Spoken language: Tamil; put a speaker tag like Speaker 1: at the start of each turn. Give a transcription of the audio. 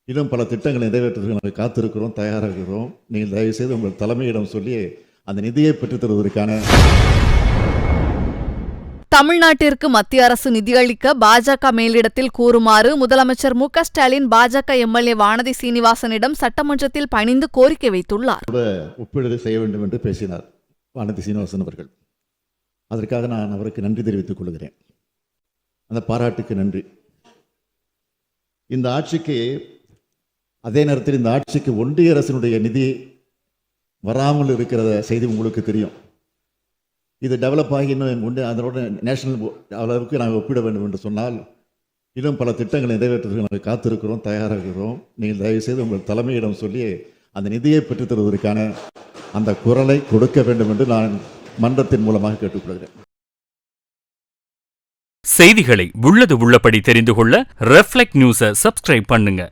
Speaker 1: இன்னும் பல திட்டங்களை நிறைவேற்றுவதற்கு நாங்கள் காத்திருக்கிறோம், தயாராக இருக்கிறோம். நீங்கள் தயவுசெய்து உங்கள் தலைமையிடம் சொல்லி அந்த நிதியை பெற்றுத் தருவதற்கான
Speaker 2: தமிழ்நாட்டிற்கு மத்திய அரசு நிதியளிக்க பாஜக மேலிடத்தில் கூறுமாறு முதலமைச்சர் மு க ஸ்டாலின் பாஜக எம்எல்ஏ வானதி சீனிவாசனிடம் சட்டமன்றத்தில் பணிந்து கோரிக்கை வைத்துள்ளார்.
Speaker 1: ஒப்பீடு செய்ய வேண்டும் என்று பேசினார் வானதி சீனிவாசன் அவர்கள். அதற்காக நான் அவருக்கு நன்றி தெரிவித்துக் கொள்கிறேன். அந்த பாராட்டுக்கு நன்றி. இந்த ஆட்சிக்கு அதே நேரத்தில் இந்த ஆட்சிக்கு ஒன்றிய அரசினுடைய நிதி வராமல் இருக்கிற செய்தி உங்களுக்கு தெரியும். இது டெவலப் ஆகி இன்னும் அதனோட நேஷனல் அளவுக்கு நாங்கள் ஒப்பிட வேண்டும் என்று சொன்னால் இன்னும் பல திட்டங்களை நிறைவேற்றுவதற்கு நாங்கள் காத்திருக்கிறோம், தயாராக இருக்கிறோம். நீங்கள் தயவுசெய்து உங்கள் தலைமையிடம் சொல்லி அந்த நிதியை பெற்றுத் தருவதற்கான அந்த குரலை கொடுக்க வேண்டும் என்று நான் மன்றத்தின் மூலமாக கேட்டுக்கொள்கிறேன்.
Speaker 3: செய்திகளை உள்ளது உள்ளபடி தெரிந்து கொள்ள ரெஃப்ளெக்ட் நியூஸை சப்ஸ்கிரைப் பண்ணுங்க.